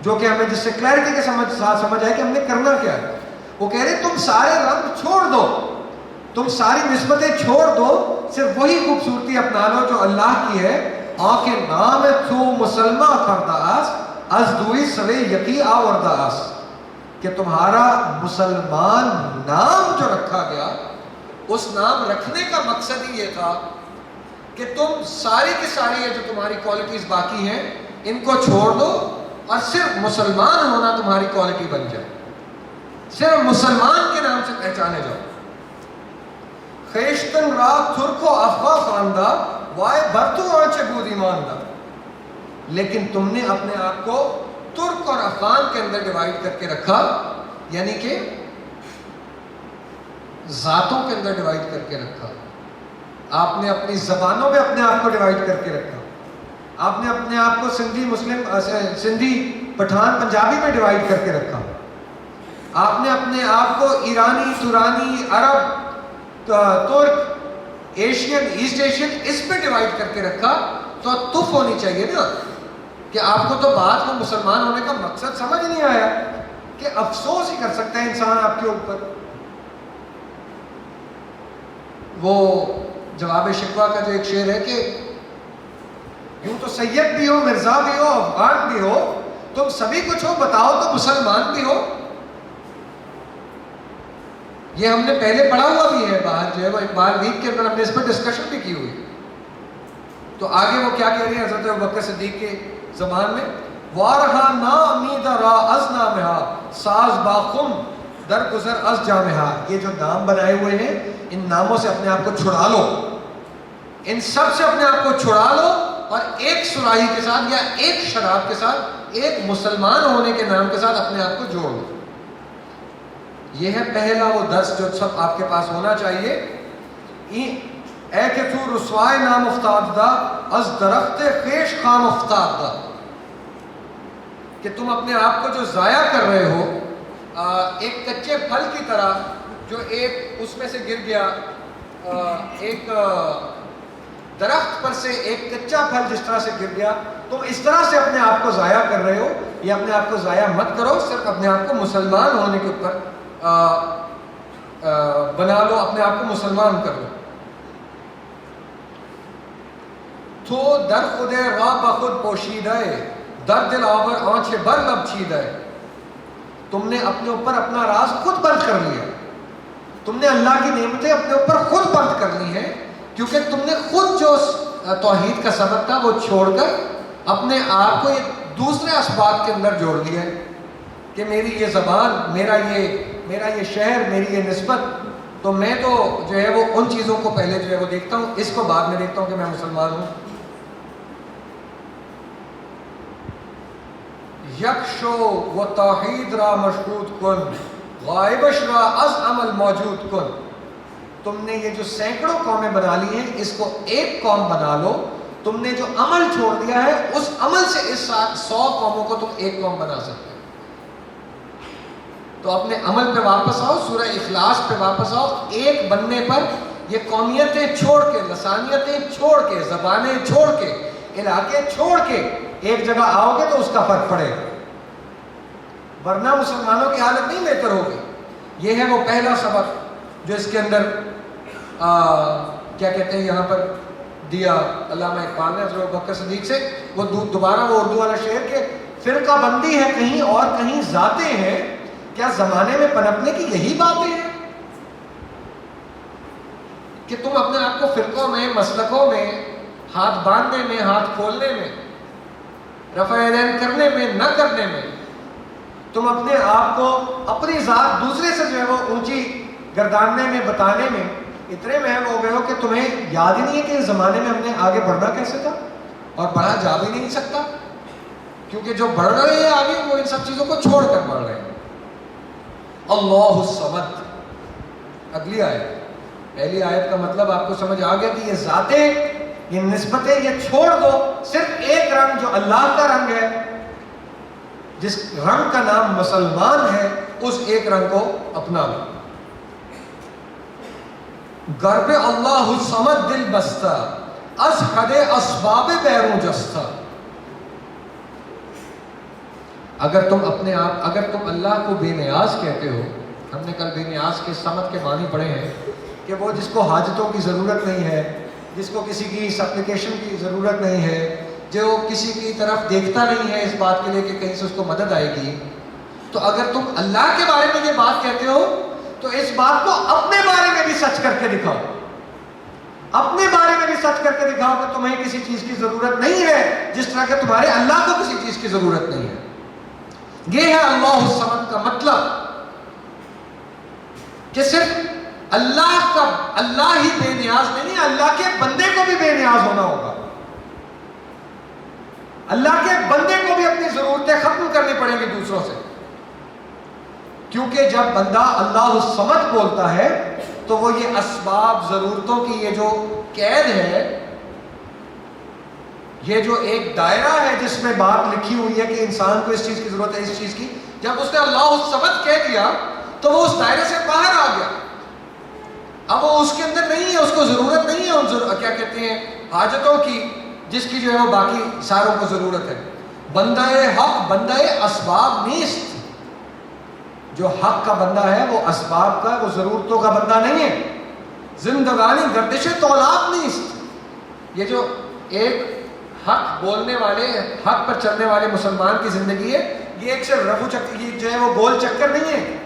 S1: جو کہ ہمیں جس سے کلیئرٹی کے ساتھ سمجھ آئے کہ ہم نے کرنا کیا ہے۔ وہ کہہ رہے تم سارے رنگ چھوڑ دو، تم ساری نسبتیں چھوڑ دو، صرف وہی خوبصورتی اپنا لو جو اللہ کی ہے۔ آنکھیں نام تو مسلمہ کرداس از دوئی سوے یقی آورداس، کہ تمہارا مسلمان نام جو رکھا گیا، اس نام رکھنے کا مقصد ہی یہ تھا کہ تم ساری کی ساری یہ جو تمہاری کوالٹیز باقی ہیں ان کو چھوڑ دو اور صرف مسلمان ہونا تمہاری کوالٹی بن جائے، صرف مسلمان کے نام سے پہچانے جاؤ۔ خیشتن را ترک و افغان خواندہ وائے برتو آنچے بود ایماندہ، لیکن تم نے اپنے آپ کو ترک اور افغان کے اندر ڈیوائیڈ کر کے رکھا، یعنی کہ ذاتوں کے اندر ڈیوائیڈ کر کے رکھا۔ آپ نے اپنی زبانوں میں اپنے آپ کو ڈیوائیڈ کر کے رکھا، آپ نے اپنے آپ کو سندھی مسلم سندھی پٹھان پنجابی میں ڈیوائیڈ کر کے رکھا، آپ نے اپنے آپ کو ایرانی تورانی عرب ترک ایشین ایسٹ ایشین اس پہ ڈیوائیڈ کر کے رکھا۔ تو تف ہونی چاہیے نا کہ آپ کو تو بات کو مسلمان ہونے کا مقصد سمجھ نہیں آیا، کہ افسوس ہی کر سکتا ہے انسان آپ کے اوپر۔ وہ جواب شکوہ کا جو ایک شعر ہے کہ یوں تو سید بھی ہو، مرزا بھی ہو، افغان بھی ہو، تم سبھی کچھ ہو، بتاؤ تو مسلمان بھی ہو۔ یہ ہم نے پہلے پڑھا ہوا بھی ہے، باہر جو ہے وہ اقبال ویک کے اندر ہم نے اس پر ڈسکشن بھی کی ہوئی۔ تو آگے وہ کیا کہہ رہی ہے حضرت ابوبکر صدیق کے زبان میں؟ وارہا نا امید را از نامہا ساز باخم در گزر از جامہا۔ یہ جو نام بنائے ہوئے ہیں ان ناموں سے اپنے آپ کو چھڑا لو، ان سب سے اپنے آپ کو چھڑا لو اور ایک سراہی کے ساتھ یا ایک شراب کے ساتھ، ایک مسلمان ہونے کے نام کے ساتھ اپنے آپ کو جوڑ لو۔ یہ ہے پہلا وہ درس جو سب آپ کے پاس ہونا چاہیے۔ اے کہ تو رسوائے نام افتاد دا از درخت خیش خام افتاد دا، کہ تم اپنے آپ کو جو ضائع کر رہے ہو ایک کچے پھل کی طرح جو ایک اس میں سے گر گیا، ایک درخت پر سے ایک کچا پھل جس طرح سے گر گیا، تم اس طرح سے اپنے آپ کو ضائع کر رہے ہو۔ یہ اپنے آپ کو ضائع مت کرو، صرف اپنے آپ کو مسلمان ہونے کے اوپر بنا لو، اپنے آپ کو مسلمان کر لو۔ تو در خودے راہ بخود پوشیدہ در دل آور آنچے بر لب چیدہ، تم نے اپنے اوپر اپنا راز خود بند کر لیا، تم نے اللہ کی نعمتیں اپنے اوپر خود بند کر لی ہیں، کیونکہ تم نے خود جو توحید کا سبق تھا وہ چھوڑ کر اپنے آپ کو یہ دوسرے اسباب کے اندر جوڑ دیا ہے کہ میری یہ زبان، میرا یہ شہر، میری یہ نسبت، تو میں تو جو ہے وہ ان چیزوں کو پہلے جو ہے وہ دیکھتا ہوں، اس کو بعد میں دیکھتا ہوں کہ میں مسلمان ہوں۔ یکشو و توحید را مشہود کن غائبش را از عمل موجود کن، تم نے یہ جو سینکڑوں قومیں بنا لی ہیں اس کو ایک قوم بنا لو، تم نے جو عمل چھوڑ دیا ہے اس عمل سے اس 100 قوموں کو تم ایک قوم بنا سکتے ہو۔ تو اپنے عمل پہ واپس آؤ، سورہ اخلاص پہ واپس آؤ، ایک بننے پر یہ قومیتیں چھوڑ کے، لسانیتیں چھوڑ کے، زبانیں چھوڑ کے، علاقے چھوڑ کے ایک جگہ آؤ گے تو اس کا فرق پڑے گا، ورنہ مسلمانوں کی حالت نہیں بہتر ہوگی۔ یہ ہے وہ پہلا سبق جو اس کے اندر کیا کہتے ہیں یہاں پر دیا علامہ اقبال نے حضرت ابوبکر صدیق سے، وہ دوبارہ وہ اردو والا شعر کہ فرقہ بندی ہے کہیں اور کہیں ذاتیں ہیں، کیا زمانے میں پنپنے کی یہی باتیں ہیں کہ تم اپنے آپ کو فرقوں میں، مسلکوں میں، ہاتھ باندھنے میں، ہاتھ کھولنے میں، رفع یدین کرنے میں، نہ کرنے میں، تم اپنے آپ کو اپنی ذات دوسرے سے جو ہے وہ اونچی گرداننے میں، بتانے میں اتنے محب ہو گئے ہو کہ تمہیں یاد ہی نہیں ہے کہ اس زمانے میں ہم نے آگے بڑھنا کیسے تھا، اور بڑھا جا بھی نہیں سکتا، کیونکہ جو بڑھ رہے ہیں آگے وہ ان سب چیزوں کو چھوڑ کر بڑھ رہے ہیں۔ اللہ الصمد، اگلی آیت، پہلی آیت کا مطلب آپ کو سمجھ آ گیا کہ یہ ذاتیں، یہ نسبتیں، یہ چھوڑ دو، صرف ایک رنگ جو اللہ کا رنگ ہے، جس رنگ کا نام مسلمان ہے، اس ایک رنگ کو اپنا لو۔ گرب اللہ الصمد دل بستہ، از حد اسباب بیرون جستہ۔ اگر تم اپنے آپ، اگر تم اللہ کو بے نیاز کہتے ہو، ہم نے کل بے نیاز کے صمد کے معنی پڑھے ہیں کہ وہ جس کو حاجتوں کی ضرورت نہیں ہے، جس کو کسی کی سپلیکیشن کی ضرورت نہیں ہے، جو کسی کی طرف دیکھتا نہیں ہے اس بات کے لیے کہ کہیں سے اس کو مدد آئے گی، تو اگر تم اللہ کے بارے میں یہ بات کہتے ہو تو اس بات کو اپنے بارے میں بھی سچ کر کے دکھاؤ، اپنے بارے میں بھی سچ کر کے دکھاؤ کہ تمہیں کسی چیز کی ضرورت نہیں ہے، جس طرح کہ تمہارے اللہ کو کسی چیز کی ضرورت نہیں ہے۔ یہ ہے اللہ الصمد کا مطلب، کہ صرف اللہ ہی بے نیاز نہیں ہے، اللہ کے بندے کو بھی بے نیاز ہونا ہوگا، اللہ کے بندے کو بھی اپنی ضرورتیں ختم کرنی پڑیں گی دوسروں سے، کیونکہ جب بندہ اللہ الصمد بولتا ہے تو وہ یہ اسباب، ضرورتوں کی یہ جو قید ہے، یہ جو ایک دائرہ ہے جس میں بات لکھی ہوئی ہے کہ انسان کو اس چیز کی ضرورت ہے، اس چیز کی، جب اس نے اللہ الصمد کہہ دیا تو وہ اس دائرے سے باہر آ گیا، اب وہ اس کے اندر نہیں ہے، اس کو ضرورت نہیں ہے ان کیا کہتے ہیں حاجتوں کی، جس کی جو ہے وہ باقی ساروں کو ضرورت ہے۔ بندہ حق بندہ اسباب نیست، جو حق کا بندہ ہے وہ اسباب کا، وہ ضرورتوں کا بندہ نہیں ہے۔ زندگانی گردش طولاب نیست، یہ جو ایک حق بولنے والے، حق پر چلنے والے مسلمان کی زندگی ہے، یہ ایک صرف رفو چکر، یہ جو ہے وہ گول چکر نہیں ہے،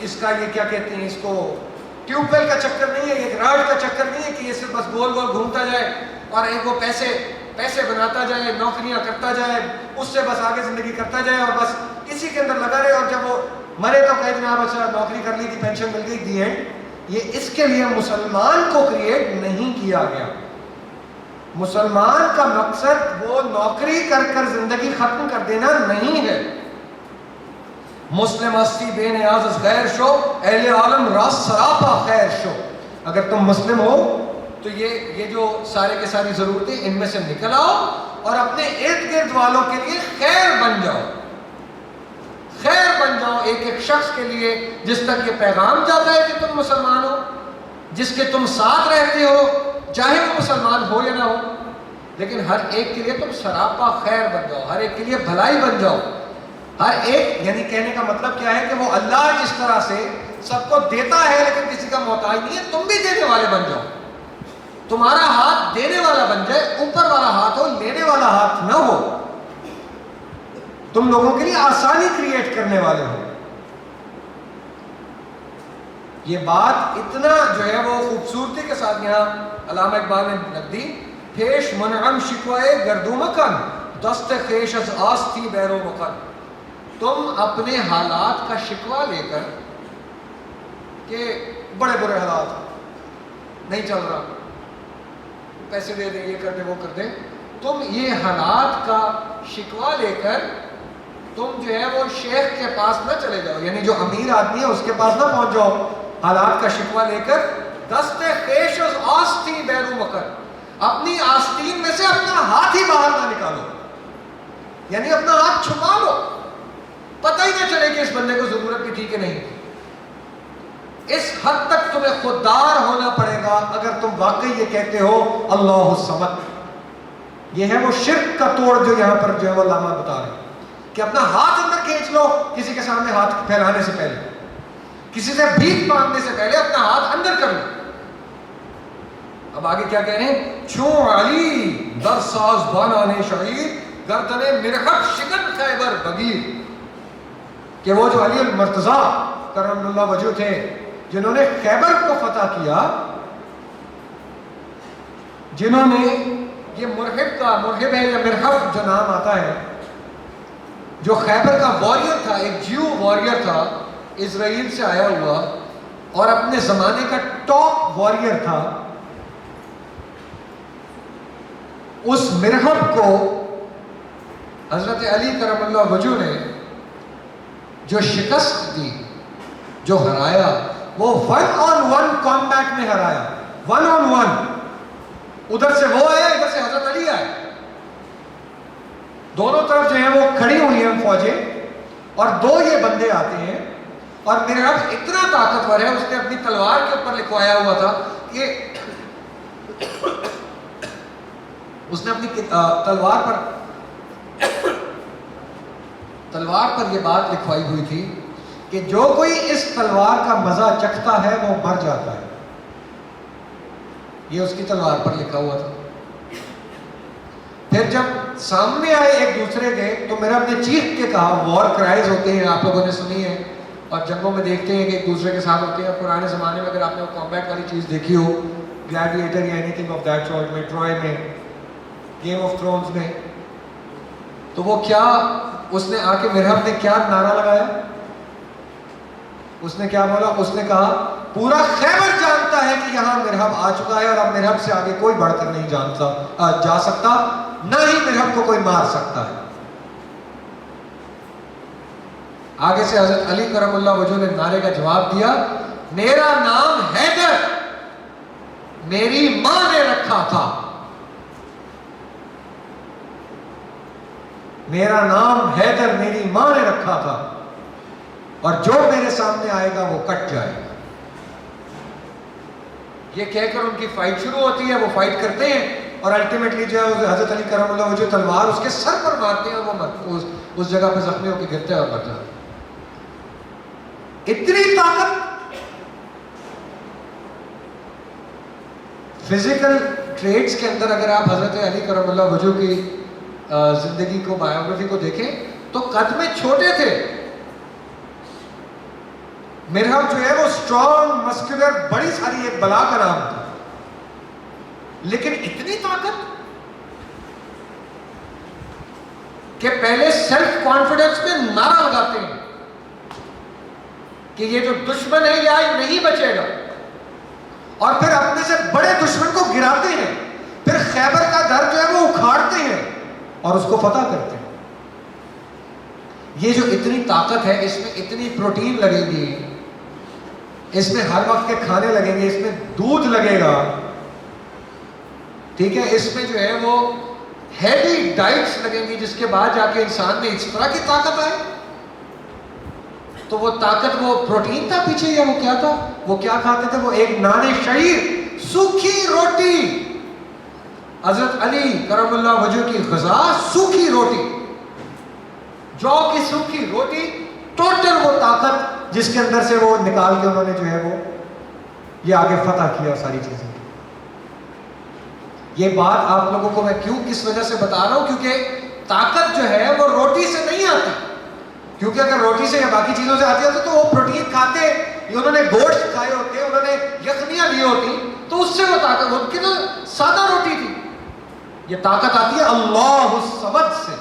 S1: اس کا یہ کیا کہتے ہیں، اس کو ٹیوب ویل کا چکر نہیں ہے، ایک راڈ کا چکر نہیں ہے کہ یہ صرف بس گول گول گھومتا جائے اور ایک وہ پیسے بناتا جائے، نوکریاں کرتا جائے، اس سے بس آگے زندگی کرتا جائے اور بس اسی کے اندر لگا رہے، اور جب وہ مرے تو کہے جناب اچھا نوکری کر لی تھی، پینشن مل گئی، دی اینڈ۔ یہ اس کے لیے مسلمان کو کریٹ نہیں کیا گیا۔ مسلمان کا مقصد وہ نوکری کر کر زندگی ختم کر دینا نہیں ہے۔ مسلم ہستی بے نیاز از غیر شو، اہل عالم راست سراپا خیر شو۔ اگر تم مسلم ہو تو یہ جو سارے کے ساری ضرورتیں ان میں سے نکل آؤ اور اپنے ارد گرد والوں کے لیے خیر بن جاؤ، خیر بن جاؤ ایک ایک شخص کے لیے جس تک یہ پیغام جاتا ہے کہ تم مسلمان ہو، جس کے تم ساتھ رہتے ہو، چاہے وہ مسلمان ہو یا نہ ہو، لیکن ہر ایک کے لیے تم سراپا خیر بن جاؤ، ہر ایک کے لیے بھلائی بن جاؤ۔ ہر ایک، یعنی کہنے کا مطلب کیا ہے کہ وہ اللہ جس طرح سے سب کو دیتا ہے لیکن کسی کا محتاج نہیں ہے، تم بھی دینے والے بن جاؤ، تمہارا ہاتھ دینے والا بن جائے، اوپر والا ہاتھ ہو، لینے والا ہاتھ نہ ہو، تم لوگوں کے لیے آسانی کریٹ کرنے والے ہو۔ یہ بات اتنا جو ہے وہ خوبصورتی کے ساتھ یہاں علامہ اقبال نے رکھ دی، پیش منعم شکوائے گردو مکن، دست خیش از آستی بیرو مکن۔ تم اپنے حالات کا شکوہ لے کر کہ بڑے برے حالات، نہیں چل رہا، پیسے دے دیں، یہ کر دیں، وہ کر دیں، تم یہ حالات کا شکوہ لے کر تم جو ہے وہ شیخ کے پاس نہ چلے جاؤ، یعنی جو امیر آدمی ہے اس کے پاس نہ پہنچ جاؤ حالات کا شکوہ لے کر، دست خیش از آستی بیرو مکن، اپنی آستین میں سے اپنا ہاتھ ہی باہر نہ نکالو، یعنی اپنا ہاتھ چھپا لو، پتہ ہی نہ چلے کہ اس بندے کو ضرورت بھی تھی کہ نہیں۔ اس حد تک تمہیں خوددار ہونا پڑے گا اگر تم واقعی یہ کہتے ہو اللہ الصمد۔ یہ ہے وہ شرک کا توڑ جو یہاں پر جو ہے وہ علامہ بتا رہے ہیں کہ اپنا ہاتھ اندر کھینچ لو، کسی کے سامنے ہاتھ پھیلانے سے پہلے، کسی سے بھیک مانگنے سے پہلے اپنا ہاتھ اندر کر لو، اب آگے کیا کہہ رہے ہیں؟ چوں علی در ساز بانان شعیر گردن مرحب شکن خیبر بگیر، کہ وہ جو علی المرتضیٰ کرم اللہ وجہ تھے جنہوں نے خیبر کو فتح کیا، جنہوں نے یہ مرحب ہے یا مرحب جو نام آتا ہے، جو خیبر کا واریر تھا، ایک جیو واریر تھا اسرائیل سے آیا ہوا اور اپنے زمانے کا ٹاپ واریر تھا، اس مرحب کو حضرت علی کرم اللہ وجہ نے جو شکست دی، جو ہرایا، وہ 1-on-1 کامبیٹ میں ہرایا، 1-on-1۔ ادھر سے وہ آیا، ادھر سے حضرت علی آئے، دونوں طرف جو ہیں وہ کھڑی ہوئی ہیں فوجیں، اور دو یہ بندے آتے ہیں، اور مرحب اتنا طاقتور ہے، اس نے اپنی تلوار کے اوپر لکھوایا ہوا تھا کہ اس نے اپنی تلوار پر یہ بات لکھوائی ہوئی تھی کہ جو کوئی اس تلوار کا مزہ چکھتا ہے وہ مر جاتا ہے، یہ اس کی تلوار پر لکھا ہوا تھا۔ پھر جب سامنے آئے ایک دوسرے کے تو مرحب نے چیخ کے کہا، وار کرائز ہوتے ہیں، آپ لوگوں نے سنی ہے اور جنگوں میں دیکھتے ہیں کہ ایک دوسرے کے ساتھ ہوتے ہیں، پرانے زمانے میں اگر آپ نے وہ کامبیٹ والی چیز دیکھی ہو، گلیڈیٹر یا any thing of that sort میں، ٹرائے میں، گیم آف تھرونز میں، تو وہ کیا اس نے آ کے مرحب نے کیا نعرہ لگایا؟ اس نے کیا بولا؟ اس نے کہا پورا خیبر جانتا ہے کہ یہاں مرحب آ چکا ہے اور اب مرحب سے آگے کوئی بڑھ کر نہیں جا سکتا، نہ ہی مرحب کو کوئی مار سکتا ہے۔ آگے سے حضرت علی کرم اللہ وجہ نے نعرے کا جواب دیا، میرا نام حیدر میری ماں نے رکھا تھا، میرا نام حیدر میری ماں نے رکھا تھا، اور جو میرے سامنے آئے گا وہ کٹ جائے گا۔ یہ کہہ کر ان کی فائٹ شروع ہوتی ہے، وہ فائٹ کرتے ہیں اور الٹیمیٹلی جو ہے حضرت علی کرم اللہ وجہ تلوار اس کے سر پر مارتے ہیں اور وہ اس جگہ پہ زخمی ہو کے گرتے ہیں اور مر جاتے ہیں۔ اتنی طاقت فزیکل ٹریٹس کے اندر اگر آپ حضرت علی کرم اللہ وجہ کی زندگی کو، بایوگرافی کو دیکھیں تو قد میں چھوٹے تھے، مرحب جو ہے وہ اسٹرانگ، مسکولر، بڑی ساری ایک بلا کا نام تھا، لیکن اتنی طاقت کہ پہلے سیلف کانفیڈنس میں نعرہ لگاتے ہیں کہ یہ جو دشمن ہے یہ آج نہیں بچے گا، اور پھر اپنے سے بڑے دشمن کو گراتے ہیں، پھر خیبر کا در جو ہے وہ اکھاڑتے ہیں اور اس کو فتح کرتے ہیں۔ یہ جو اتنی طاقت ہے، اس میں اتنی پروٹین لگے گی، اس میں ہر وقت کے کھانے لگیں گے، اس میں دودھ لگے گا، ٹھیک ہے، اس میں جو ہے وہ ہیوی ڈائٹس لگیں گی، جس کے بعد جا کے انسان میں اس طرح کی طاقت آئے۔ تو وہ طاقت، وہ پروٹین تھا پیچھے، یا وہ کیا تھا؟ وہ کیا کھاتے تھے؟ وہ ایک نان شعیر، سوکھی روٹی، حضرت علی کرم اللہ وجہ کی غذا سوکھی روٹی، جو کی سوکھی روٹی، ٹوٹل وہ طاقت جس کے اندر سے وہ نکال کے انہوں نے جو ہے وہ یہ آگے فتح کیا ساری چیزیں۔ یہ بات آپ لوگوں کو میں کیوں کس وجہ سے بتا رہا ہوں؟ کیونکہ طاقت جو ہے وہ روٹی سے نہیں آتی، کیونکہ اگر روٹی سے یا باقی چیزوں سے آتی ہوتی تو وہ پروٹین کھاتے، انہوں نے گوشت کھائے ہوتے، انہوں نے یخنیاں لی ہوتی، تو اس سے وہ طاقت، ان کی تو سادہ روٹی تھی۔ یہ طاقت آتی ہے اللہ الصمد سے،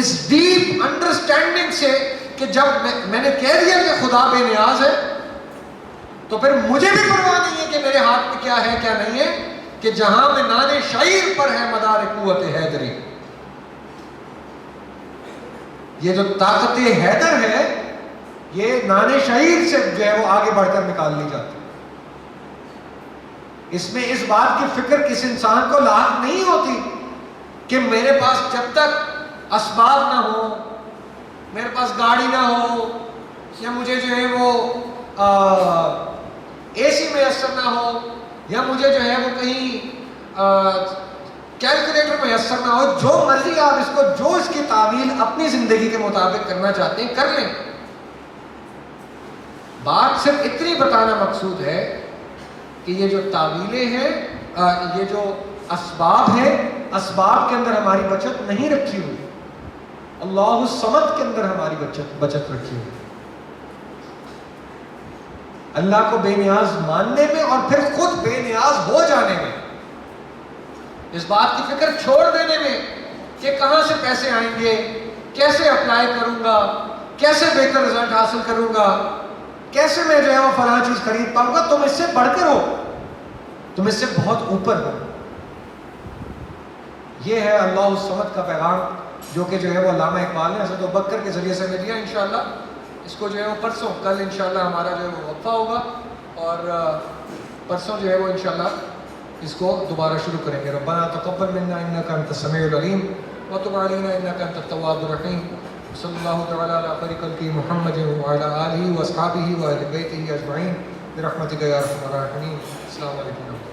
S1: اس ڈیپ انڈرسٹینڈنگ سے کہ جب میں نے کہہ دیا کہ خدا بے نیاز ہے، تو پھر مجھے بھی پرواہ نہیں ہے کہ میرے ہاتھ میں کیا ہے کیا نہیں ہے، کہ جہاں میں نان شعیر پر ہے مدار قوت حیدری۔ یہ جو طاقت حیدر ہے، یہ نان شعیر سے جو ہے وہ آگے بڑھ کر نکال لی جاتی ہے۔ اس میں اس بات کی فکر کس انسان کو لاحق نہیں ہوتی کہ میرے پاس جب تک اسباب نہ ہو، میرے پاس گاڑی نہ ہو، یا مجھے جو ہے وہ اے سی میسر نہ ہو، یا مجھے جو ہے وہ کہیں کیلکولیٹر میسر نہ ہو، جو مرضی آپ اس کو، جو اس کی تعویل اپنی زندگی کے مطابق کرنا چاہتے ہیں کر لیں۔ بات صرف اتنی بتانا مقصود ہے کہ یہ جو تعویلیں ہیں، یہ جو اسباب ہیں، اسباب کے اندر ہماری بچت نہیں رکھی ہوئی، اللہ الصمد کے اندر ہماری بچت رکھی ہوئی. اللہ کو بے نیاز ماننے میں اور پھر خود بے نیاز ہو جانے میں، اس بات کی فکر چھوڑ دینے میں کہ کہاں سے پیسے آئیں گے، کیسے اپلائی کروں گا، کیسے بہتر رزلٹ حاصل کروں گا، کیسے میں جو ہے وہ فلاں چیز خرید پاؤں گا. تم اس سے بڑھ کر ہو، تم اس سے بہت اوپر ہو. یہ ہے اللہ الصمد کا پیغام، جو کہ جو ہے وہ علامہ اقبال نے حضرت ابوبکر کے ذریعے سے میں دیا. انشاءاللہ اس کو جو ہے وہ پرسوں، کل انشاءاللہ ہمارا جو ہے وہ وقفہ ہوگا، اور پرسوں جو ہے وہ انشاءاللہ اس کو دوبارہ شروع کریں گے. ربنا تقبل منا انک انت السمیع العلیم وتب علینا انک انت التواب الرحیم. صلی اللہ تعالی علی خیر خلق محمد وعلی آلہ واصحابہ واہل بیتہ اجمعین برحمتک یا ارحم الراحمین. السلام علیکم.